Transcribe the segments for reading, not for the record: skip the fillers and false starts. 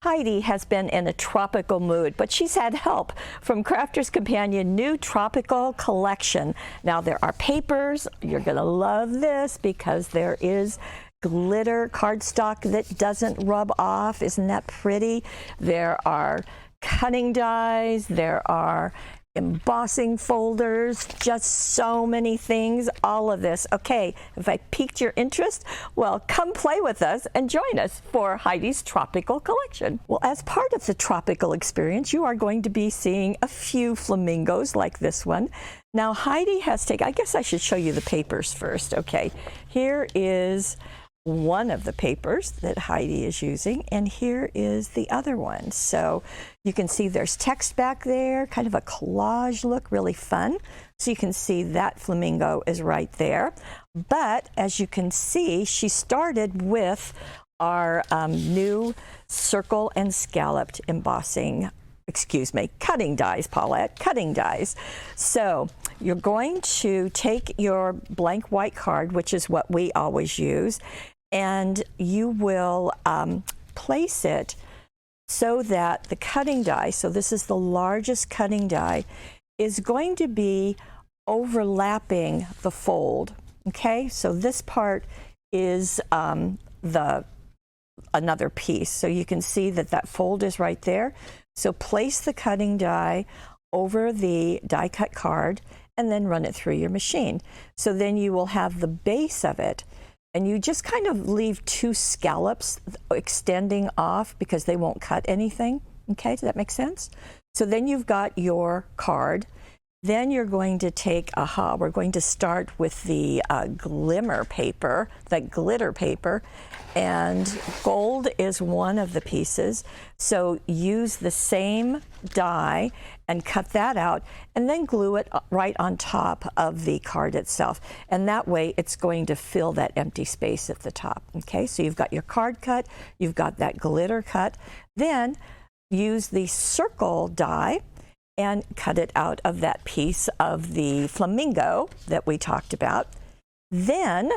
Heidi has been in a tropical mood, but she's had help from Crafter's Companion new tropical collection. Now there are papers. You're going to love this because there is glitter cardstock that doesn't rub off. Isn't that pretty? There are cutting dies. There are embossing folders, just so many things, all of this. Okay, if I piqued your interest, well, come play with us and join us for Heidi's tropical collection. Well, as part of the tropical experience, you are going to be seeing a few flamingos like this one. Now, Heidi has taken, I guess I should show you the papers first. Okay, here is one of the papers that Heidi is using, and here is the other one. So you can see there's text back there, kind of a collage look, really fun. So you can see that flamingo is right there. But as you can see, she started with our new circle and scalloped embossing, cutting dies, Paulette, cutting dies. So you're going to take your blank white card, which is what we always use, and you will place it so that the cutting die, so this is the largest cutting die, is going to be overlapping the fold. Okay, so this part is another piece. So you can see that that fold is right there. So place the cutting die over the die cut card and then run it through your machine. So then you will have the base of it, and you just kind of leave two scallops extending off because they won't cut anything. Okay, does that make sense? So then you've got your card. Then you're going to take, we're going to start with the glimmer paper, the glitter paper, and gold is one of the pieces. So use the same die and cut that out, and then glue it right on top of the card itself. And that way it's going to fill that empty space at the top. Okay, so you've got your card cut, you've got that glitter cut. Then use the circle die and cut it out of that piece of the flamingo that we talked about. Then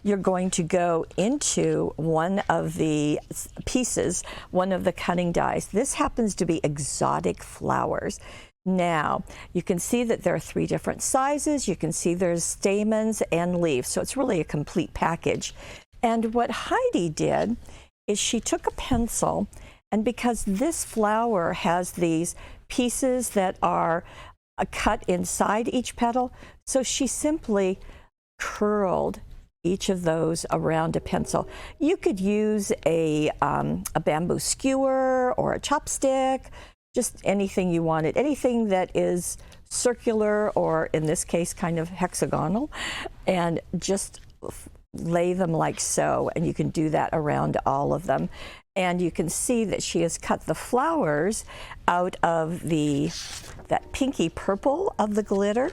you're going to go into one of the pieces, one of the cutting dies. This happens to be exotic flowers. Now, you can see that there are 3 different sizes. You can see there's stamens and leaves, so it's really a complete package. And what Heidi did is she took a pencil, and because this flower has these pieces that are cut inside each petal, so she simply curled each of those around a pencil. You could use a bamboo skewer or a chopstick, just anything you wanted, anything that is circular or in this case kind of hexagonal, and just lay them like so, and you can do that around all of them. And you can see that she has cut the flowers out of that pinky purple of the glitter,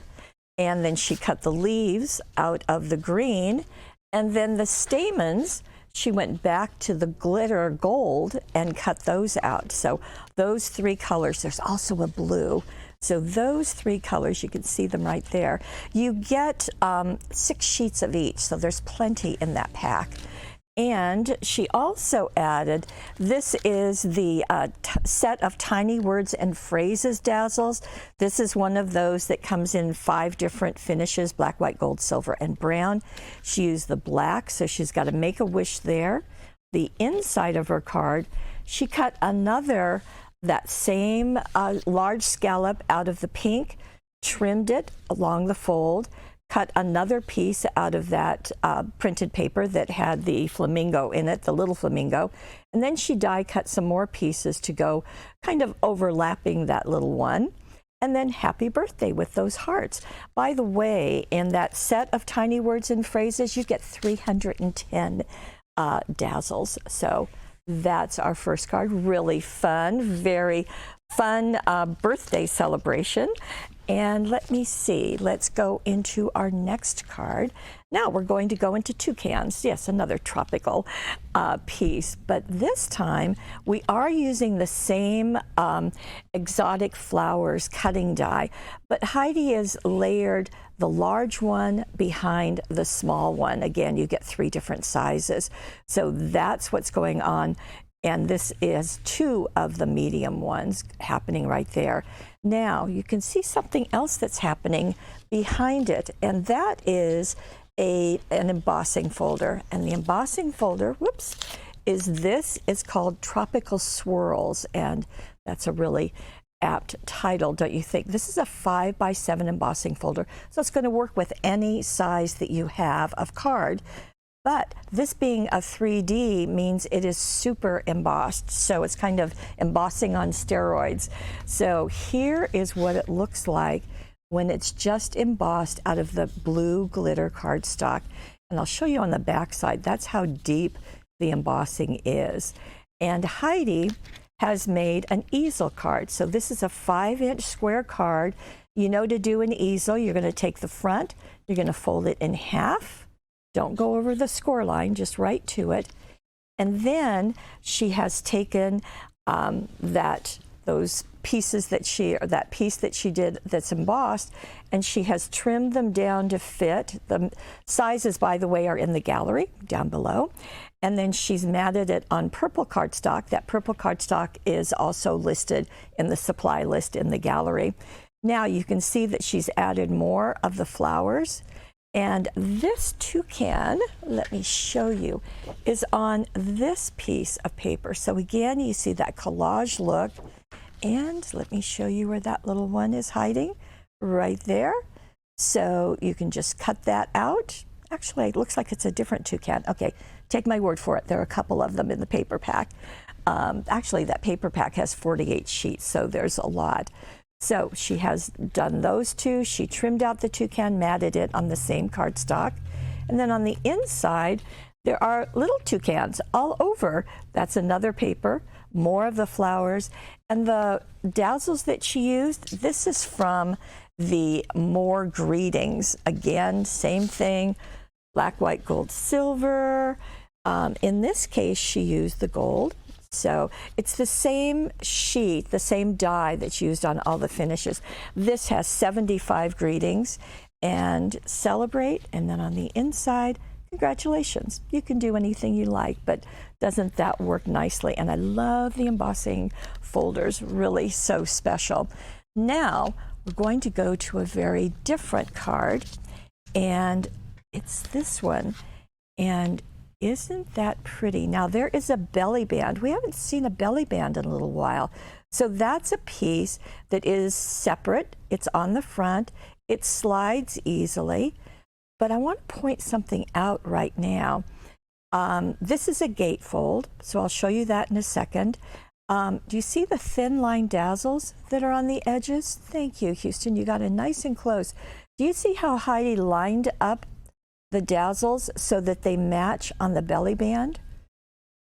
and then she cut the leaves out of the green, and then the stamens, she went back to the glitter gold and cut those out. So those 3 colors, there's also a blue. So those 3 colors, you can see them right there. You get 6 sheets of each, so there's plenty in that pack. And she also added, this is the set of tiny words and phrases dazzles. This is one of those that comes in 5 different finishes, black, white, gold, silver, and brown. She used the black, so she's got a make-a-wish there. The inside of her card, she cut another, that same large scallop out of the pink, trimmed it along the fold, cut another piece out of that printed paper that had the flamingo in it, the little flamingo, and then she die cut some more pieces to go kind of overlapping that little one. And then happy birthday with those hearts. By the way, in that set of tiny words and phrases, you get 310 dazzles. So that's our first card. Really fun, very fun birthday celebration. And let me see, let's go into our next card. Now we're going to go into toucans. Yes, another tropical piece, but this time we are using the same exotic flowers cutting die, but Heidi has layered the large one behind the small one. Again, you get 3 different sizes. So that's what's going on And this is 2 of the medium ones happening right there. Now you can see something else that's happening behind it, and that is an embossing folder. And the embossing folder, whoops, is called Tropical Swirls, and that's a really apt title, don't you think? This is a 5x7 embossing folder, so it's going to work with any size that you have of card. But this being a 3D means it is super embossed, so it's kind of embossing on steroids. So here is what it looks like when it's just embossed out of the blue glitter cardstock. And I'll show you on the back side. That's how deep the embossing is. And Heidi has made an easel card. So this is a 5-inch square card. You know, to do an easel, you're going to take the front, you're going to fold it in half. Don't go over the score line, just right to it. And then she has taken those pieces that that piece that she did that's embossed, and she has trimmed them down to fit. The sizes, by the way, are in the gallery down below. And then she's matted it on purple cardstock. That purple cardstock is also listed in the supply list in the gallery. Now you can see that she's added more of the flowers. And this toucan, let me show you, is on this piece of paper. So again, you see that collage look. And let me show you where that little one is hiding, right there. So you can just cut that out. Actually, it looks like it's a different toucan. Okay, take my word for it. There are a couple of them in the paper pack. Actually, that paper pack has 48 sheets, so there's a lot. So she has done those 2. She trimmed out the toucan, matted it on the same cardstock. And then on the inside, there are little toucans all over. That's another paper, more of the flowers. And the dazzles that she used, this is from the More Greetings. Again, same thing, black, white, gold, silver. In this case, she used the gold. So it's the same sheet, the same die that's used on all the finishes. This has 75 greetings and celebrate. And then on the inside, congratulations. You can do anything you like, but doesn't that work nicely? And I love the embossing folders, really so special. Now we're going to go to a very different card, and it's this one. And isn't that pretty? Now there is a belly band. We haven't seen a belly band in a little while. So that's a piece that is separate. It's on the front. It slides easily. But I want to point something out right now. This is a gatefold, so I'll show you that in a second. Do you see the thin line dazzles that are on the edges? Thank you, Houston. You got it nice and close. Do you see how Heidi lined up the dazzles so that they match on the belly band?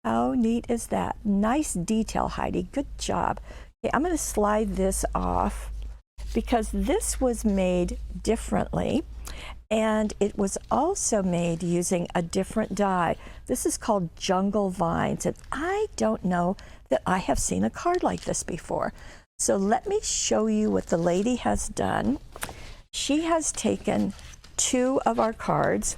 How neat is that? Nice detail, Heidi. Good job. Okay, I'm going to slide this off because this was made differently, and it was also made using a different die. This is called Jungle Vines, and I don't know that I have seen a card like this before. So let me show you what the lady has done. She has taken 2 of our cards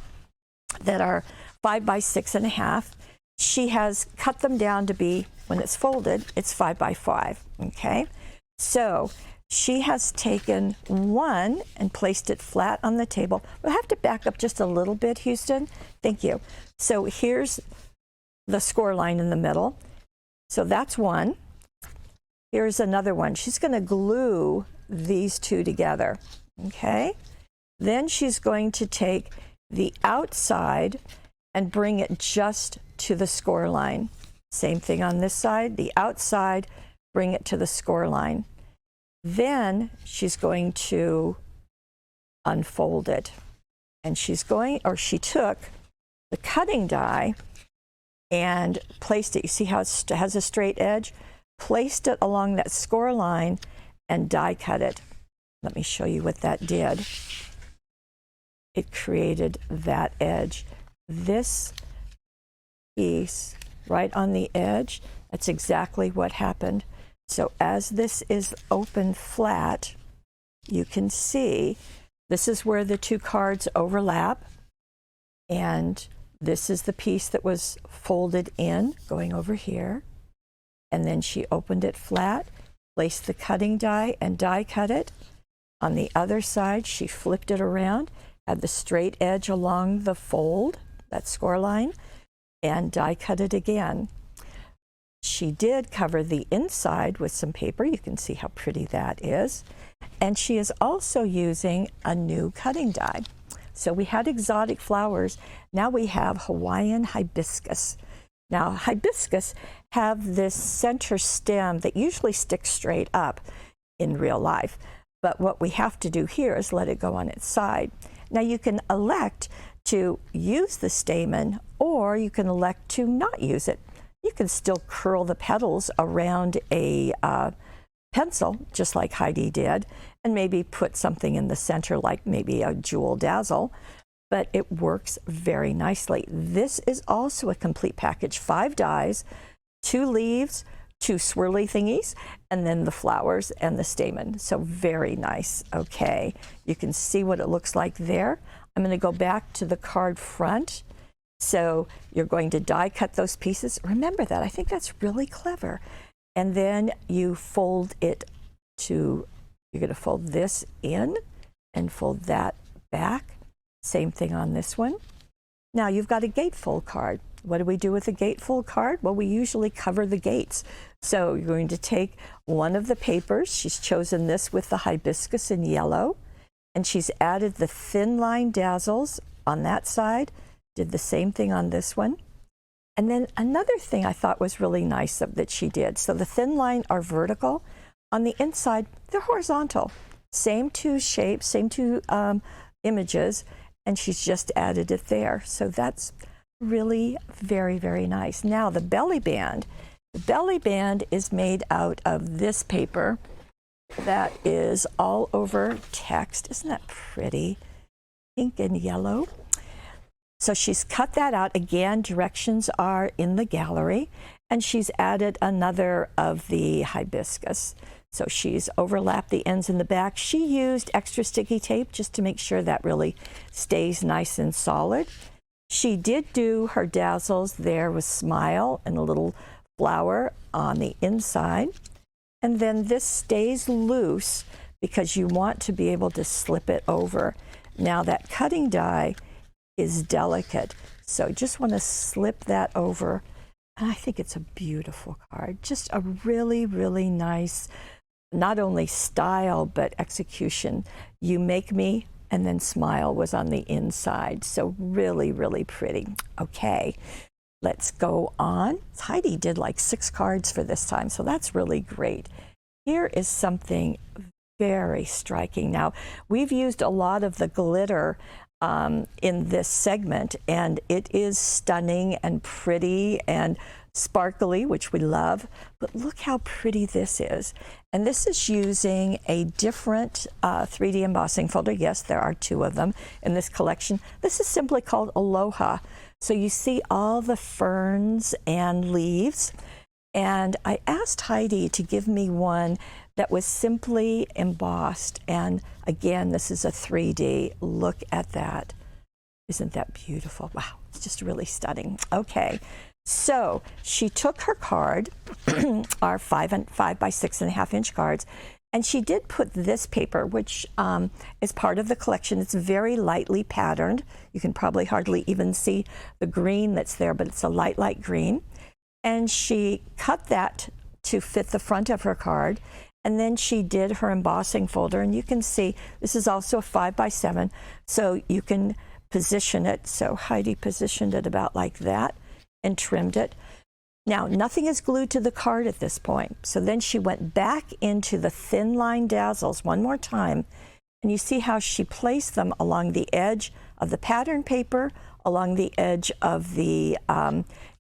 that are 5x6.5. She has cut them down to be, when it's folded, it's 5x5, okay? So she has taken one and placed it flat on the table. We'll have to back up just a little bit, Houston. Thank you. So here's the score line in the middle. So that's one. Here's another one. She's going to glue these 2 together, okay? Then she's going to take the outside and bring it just to the score line. Same thing on this side, the outside, bring it to the score line. Then she's going to unfold it. And she took the cutting die and placed it. You see how it has a straight edge? Placed it along that score line and die cut it. Let me show you what that did. It created that edge. This piece right on the edge, that's exactly what happened. So as this is open flat, you can see this is where the 2 cards overlap, and this is the piece that was folded in, going over here. and then she opened it flat, placed the cutting die and die cut it. On the other side, she flipped it around, had the straight edge along the fold, that score line, and die cut it again. She did cover the inside with some paper. You can see how pretty that is. And she is also using a new cutting die. So we had exotic flowers. Now we have Hawaiian hibiscus. Now, hibiscus have this center stem that usually sticks straight up in real life. But what we have to do here is let it go on its side. Now, you can elect to use the stamen, or you can elect to not use it. You can still curl the petals around a pencil, just like Heidi did, and maybe put something in the center, like maybe a jewel dazzle, but it works very nicely. This is also a complete package, 5 dies, 2 leaves, 2 swirly thingies, and then the flowers and the stamen. So very nice. Okay, you can see what it looks like there. I'm going to go back to the card front. So you're going to die cut those pieces. Remember that. I think that's really clever. And then you fold it to, you're going to fold this in and fold that back. Same thing on this one. Now you've got a gatefold card. What do we do with a gatefold card? Well, we usually cover the gates. So you're going to take one of the papers. She's chosen this with the hibiscus in yellow, and she's added the thin line dazzles on that side. Did the same thing on this one. And then another thing I thought was really nice that she did. So the thin line are vertical. On the inside, they're horizontal. Same 2 shapes, same 2 images, and she's just added it there. So that's really very, very nice. Now the belly band. The belly band is made out of this paper that is all over text. Isn't that pretty? Pink and yellow. So she's cut that out. Again, directions are in the gallery, and she's added another of the hibiscus. So she's overlapped the ends in the back. She used extra sticky tape just to make sure that really stays nice and solid. She did do her dazzles there with smile and a little flower on the inside. And then this stays loose because you want to be able to slip it over. Now that cutting die is delicate, so just want to slip that over, and I think it's a beautiful card. Just a really, really nice, not only style but execution. You make me, and then smile was on the inside, so really, really pretty. Okay, let's go on. Heidi did like 6 cards for this time, so that's really great. Here is something very striking. Now, we've used a lot of the glitter in this segment, and it is stunning and pretty and sparkly, which we love, but look how pretty this is. And this is using a different 3D embossing folder. Yes, there are 2 of them in this collection. This is simply called Aloha. So you see all the ferns and leaves, and I asked Heidi to give me one that was simply embossed. And again, this is a 3D. Look at that. Isn't that beautiful? Wow, it's just really stunning. Okay, so she took her card, our 5 by 6.5 inch cards, and she did put this paper, which is part of the collection. It's very lightly patterned. You can probably hardly even see the green that's there, but it's a light green. And she cut that to fit the front of her card. And then she did her embossing folder, and you can see this is also a 5 by 7, so you can position it. So Heidi positioned it about like that and trimmed it. Now, nothing is glued to the card at this point. So then she went back into the thin line dazzles one more time, and you see how she placed them along the edge of the pattern paper, along the edge of the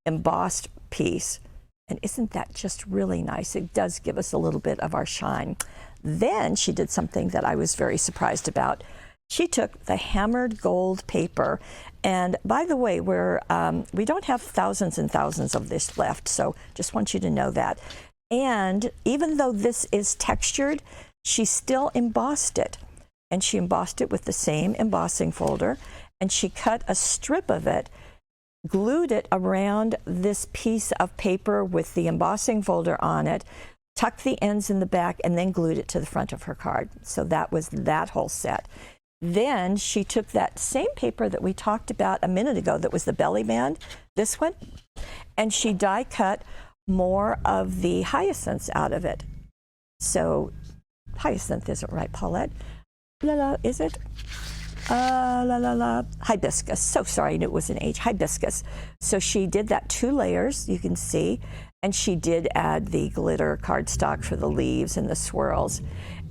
embossed piece. And isn't that just really nice? It does give us a little bit of our shine. Then she did something that I was very surprised about. She took the hammered gold paper, and by the way, we don't have thousands and thousands of this left, so just want you to know that. And even though this is textured, she still embossed it. And she embossed it with the same embossing folder, and she cut a strip of it glued it around this piece of paper with the embossing folder on it, tucked the ends in the back, and then glued it to the front of her card. So that was that whole set. Then she took that same paper that we talked about a minute ago that was the belly band, this one, and she die cut more of the hyacinths out of it. So hyacinth isn't right, Paulette. Is it? Hibiscus. So sorry, I knew it was an H. Hibiscus. So she did that 2 layers, you can see, and she did add the glitter cardstock for the leaves and the swirls.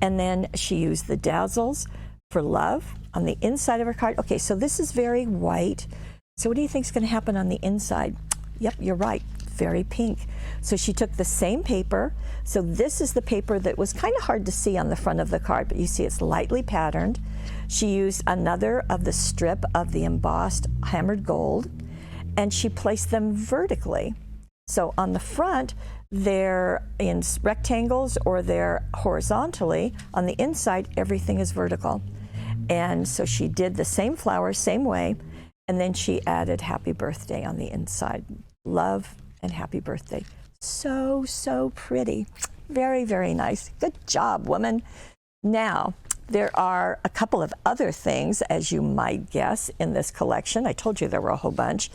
And then she used the dazzles for love on the inside of her card. Okay, so this is very white. So what do you think is going to happen on the inside? Yep, you're right, very pink. So she took the same paper. So this is the paper that was kind of hard to see on the front of the card, but you see it's lightly patterned. She used another of the strip of the embossed hammered gold, and she placed them vertically. So on the front, they're in rectangles or they're horizontally. On the inside, everything is vertical. And so she did the same flowers, same way, and then she added happy birthday on the inside. Love and happy birthday. So, so pretty. Very, very nice. Good job, woman. Now, there are a couple of other things, as you might guess, in this collection. I told you there were a whole bunch.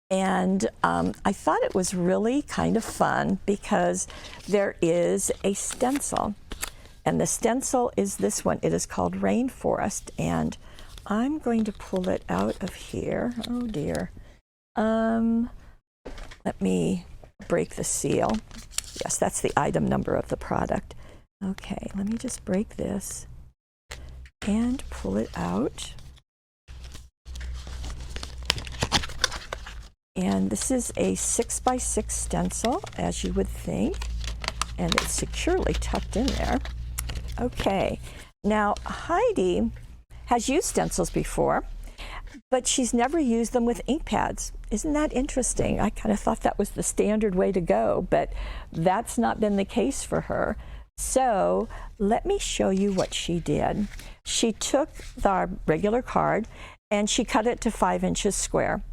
And I thought it was really kind of fun because there is a stencil. And the stencil is this one. It is called Rainforest. And I'm going to pull it out of here. Oh, dear. Let me break the seal. Yes, that's the item number of the product. Okay, let me just break this and pull it out. And this is a 6x6 stencil, as you would think, and it's securely tucked in there. Okay, now Heidi has used stencils before, but she's never used them with ink pads. Isn't that interesting? I kind of thought that was the standard way to go, but that's not been the case for her. So let me show you what she did. She took the regular card and she cut it to 5 inches square.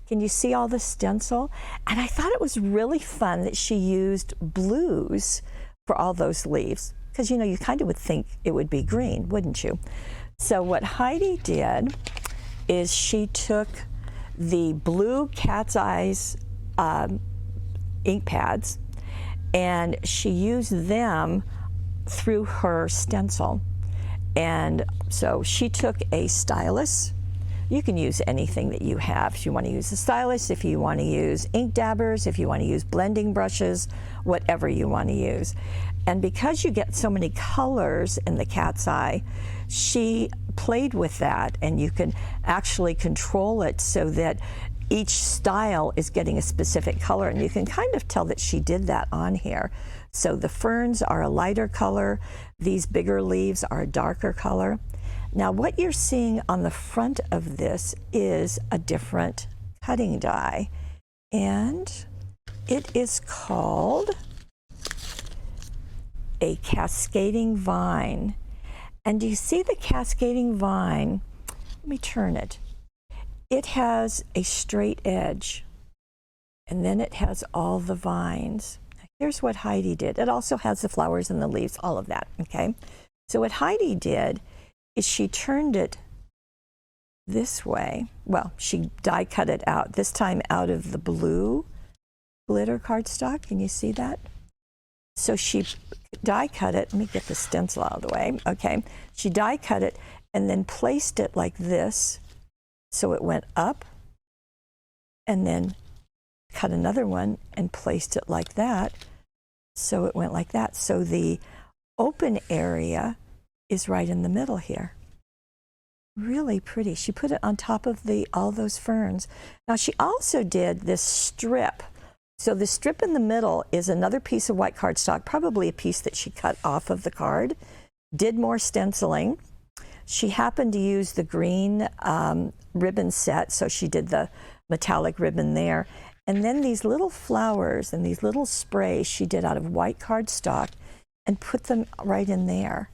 Can you see all the stencil? And I thought it was really fun that she used blues for all those leaves, because you know, you kind of would think it would be green, wouldn't you? So what Heidi did is she took the blue cat's eyes ink pads and she used them through her stencil. And so she took a stylus. You can use anything that you have. If you want to use a stylus, if you want to use ink dabbers, if you want to use blending brushes, whatever you want to use. And because you get so many colors in the cat's eye, she played with that, and you can actually control it so that each style is getting a specific color, and you can kind of tell that she did that on here. So the ferns are a lighter color, these bigger leaves are a darker color. Now what you're seeing on the front of this is a different cutting die, and it is called a cascading vine. And do you see the cascading vine? Let me turn it. It has a straight edge, and then it has all the vines. Here's what Heidi did. It also has the flowers and the leaves, all of that, okay? So what Heidi did is she turned it this way. Well, she die cut it out, this time out of the blue glitter cardstock. Can you see that? So she die cut it. Let me get the stencil out of the way. Okay. She die cut it and then placed it like this. So it went up, and then cut another one and placed it like that. So it went like that. So the open area is right in the middle here. Really pretty. She put it on top of all those ferns. Now she also did this strip. So the strip in the middle is another piece of white cardstock, probably a piece that she cut off of the card, did more stenciling. She happened to use the green ribbon set, so she did the metallic ribbon there. And then these little flowers and these little sprays she did out of white cardstock and put them right in there.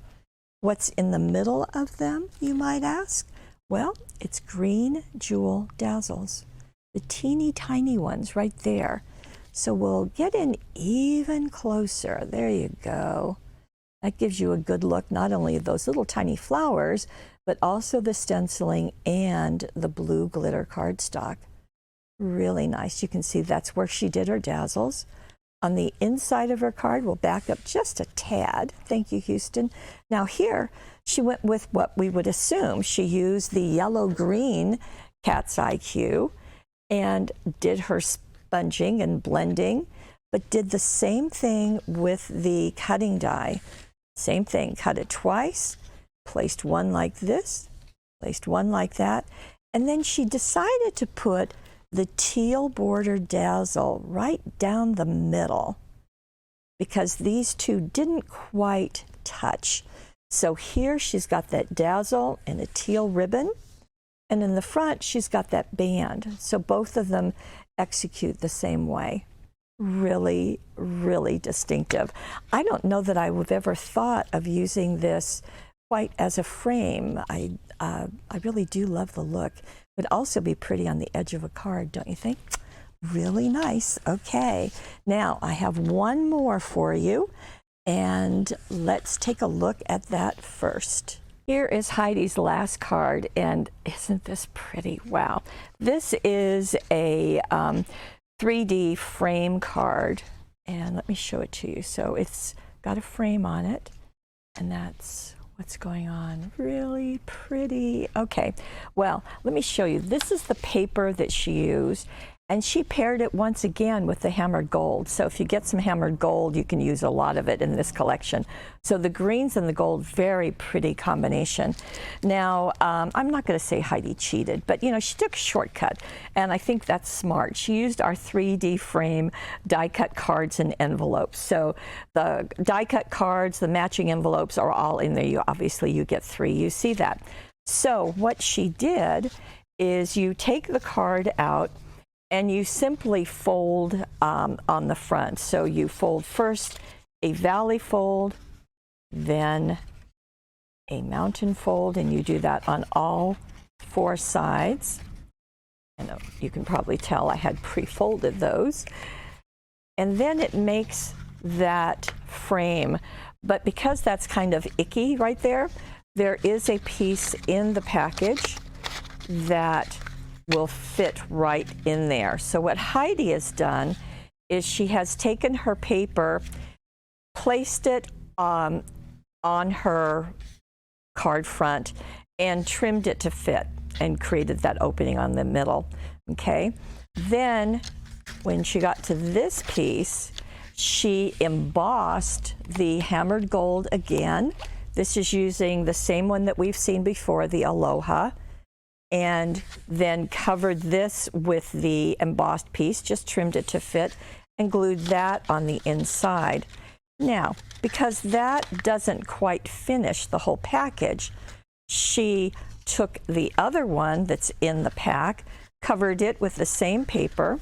What's in the middle of them, you might ask? Well, it's green jewel dazzles. the teeny tiny ones right there. So we'll get in even closer. There you go. That gives you a good look, not only of those little tiny flowers, but also the stenciling and the blue glitter cardstock. Really nice. You can see that's where she did her dazzles. On the inside of her card, we'll back up just a tad. Thank you, Houston. Now here, she went with what we would assume. She used the yellow-green Cat's Eye Q and did her sponging and blending, but did the same thing with the cutting die. Same thing, cut it twice, placed one like this, placed one like that, and then she decided to put the teal border dazzle right down the middle because these two didn't quite touch. So here she's got that dazzle and a teal ribbon, and in the front she's got that band. So both of them execute the same way. Really, really distinctive. I don't know that I would have ever thought of using this quite as a frame. I really do love the look. Would also be pretty on the edge of a card, don't you think? Really nice. Okay, now I have one more for you, and let's take a look at that first. Here is Heidi's last card, and isn't this pretty? Wow. This is a 3D frame card, and let me show it to you. So it's got a frame on it, and that's what's going on. Really pretty. Okay, well, let me show you. This is the paper that she used, and she paired it once again with the hammered gold. So if you get some hammered gold, you can use a lot of it in this collection. So the greens and the gold, very pretty combination. Now, I'm not going to say Heidi cheated, but you know, she took a shortcut, and I think that's smart. She used our 3D frame die-cut cards and envelopes. So the die-cut cards, the matching envelopes are all in there. Obviously, you get 3. You see that. So what she did is you take the card out, and you simply fold on the front. So you fold first a valley fold, then a mountain fold, and you do that on all 4 sides. And you can probably tell I had pre-folded those. And then it makes that frame. But because that's kind of icky right there, there is a piece in the package that will fit right in there. So what Heidi has done is she has taken her paper, placed it on her card front, and trimmed it to fit and created that opening on the middle. Okay, then when she got to this piece, she embossed the hammered gold again. This is using the same one that we've seen before, the Aloha, and then covered this with the embossed piece, just trimmed it to fit, and glued that on the inside. Now, because that doesn't quite finish the whole package, she took the other one that's in the pack, covered it with the same paper,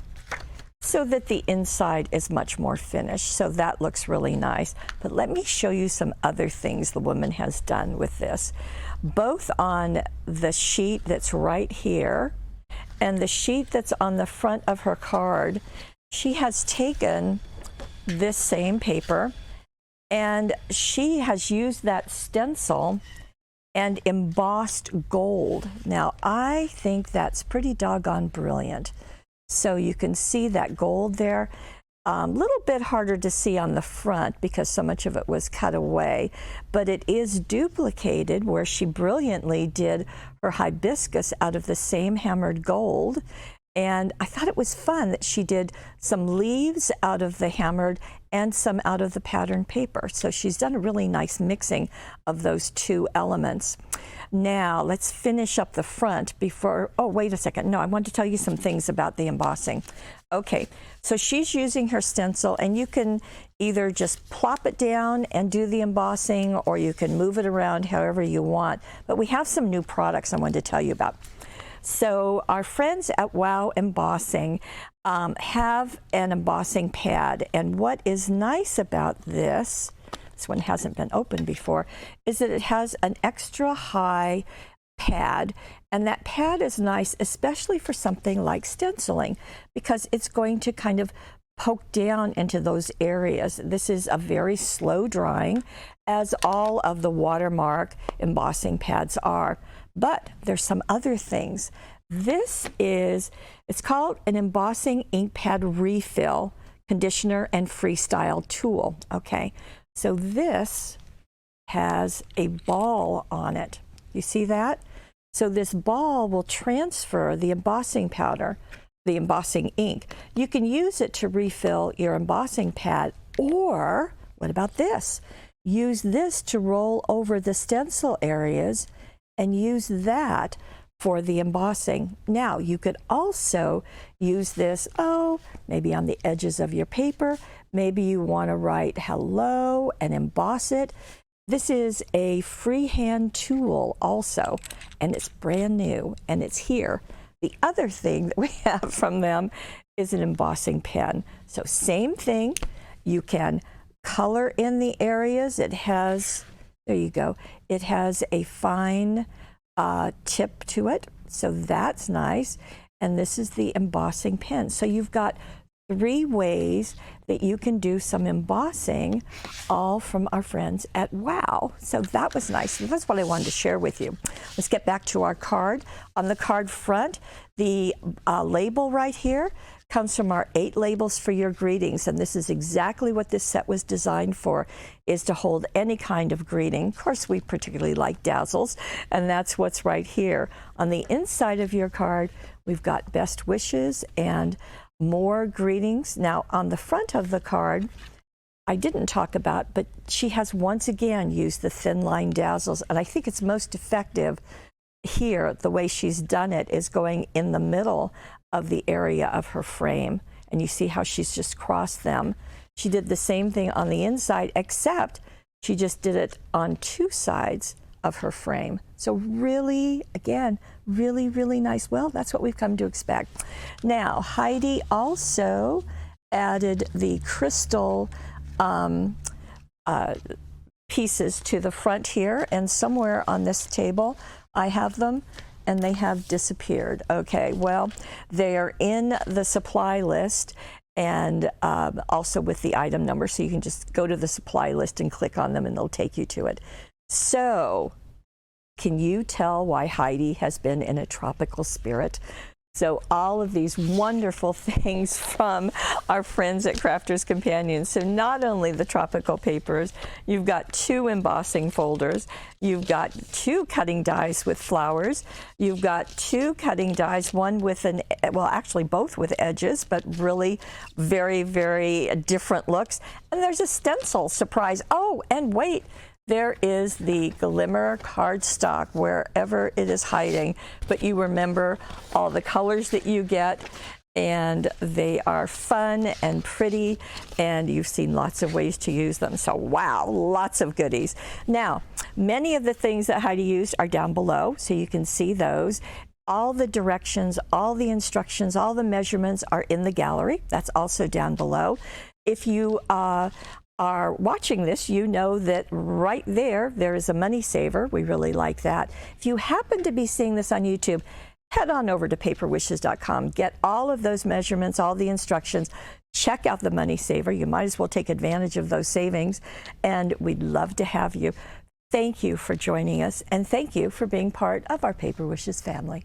so that the inside is much more finished. So that looks really nice. But let me show you some other things the woman has done with this. Both on the sheet that's right here and the sheet that's on the front of her card, she has taken this same paper and she has used that stencil and embossed gold. Now, I think that's pretty doggone brilliant. So you can see that gold there. A little bit harder to see on the front because so much of it was cut away, but it is duplicated where she brilliantly did her hibiscus out of the same hammered gold. And I thought it was fun that she did some leaves out of the hammered and some out of the pattern paper. So she's done a really nice mixing of those 2 elements. Now let's finish up the front before, oh, wait a second. No, I want to tell you some things about the embossing. Okay, so she's using her stencil, and you can either just plop it down and do the embossing, or you can move it around however you want. But we have some new products I wanted to tell you about. So our friends at Wow Embossing have an embossing pad, and what is nice about this one hasn't been opened before, is that it has an extra high pad, and that pad is nice, especially for something like stenciling, because it's going to kind of poke down into those areas. This is a very slow drying, as all of the watermark embossing pads are. But there's some other things. It's called an embossing ink pad refill conditioner and freestyle tool. Okay, so this has a ball on it. You see that? So this ball will transfer the embossing powder, the embossing ink. You can use it to refill your embossing pad, or what about this? Use this to roll over the stencil areas and use that for the embossing. Now, you could also use this, maybe on the edges of your paper. Maybe you want to write hello and emboss it. This is a freehand tool also, and it's brand new, and it's here. The other thing that we have from them is an embossing pen. So same thing, you can color in the areas. It has, there you go, it has a fine tip to it, so that's nice. And this is the embossing pen. So you've got 3 ways that you can do some embossing, all from our friends at WOW. So that was nice. That's what I wanted to share with you. Let's get back to our card. On the card front, the label right here comes from our 8 labels for your greetings, and this is exactly what this set was designed for, is to hold any kind of greeting. Of course, we particularly like dazzles, and that's what's right here. On the inside of your card, we've got best wishes and more greetings. Now, on the front of the card, I didn't talk about, but she has once again used the thin line dazzles, and I think it's most effective here. The way she's done it is going in the middle of the area of her frame, and you see how she's just crossed them. She did the same thing on the inside, except she just did it on 2 sides of her frame. So really, again, really nice. Well, that's what we've come to expect. Now, Heidi also added the crystal pieces to the front here, and somewhere on this table I have them, and they have disappeared. Okay, well, they are in the supply list, and also with the item number, so you can just go to the supply list and click on them and they'll take you to it. So, can you tell why Heidi has been in a tropical spirit? So all of these wonderful things from our friends at Crafters Companion. So not only the tropical papers, you've got 2 embossing folders, you've got 2 cutting dies with flowers, you've got 2 cutting dies, one with actually both with edges, but really very different looks. And there's a stencil surprise. Oh, and wait, there is the glimmer cardstock wherever it is hiding, but you remember all the colors that you get, and they are fun and pretty, and you've seen lots of ways to use them. So wow, lots of goodies. Now, many of the things that Heidi used are down below, so you can see those. All the directions, all the instructions, all the measurements are in the gallery. That's also down below. If you are watching this, you know that right there is a money saver. We really like that. If you happen to be seeing this on YouTube, head on over to paperwishes.com. Get all of those measurements, all the instructions. Check out the money saver. You might as well take advantage of those savings, and we'd love to have you. Thank you for joining us, and thank you for being part of our Paper Wishes family.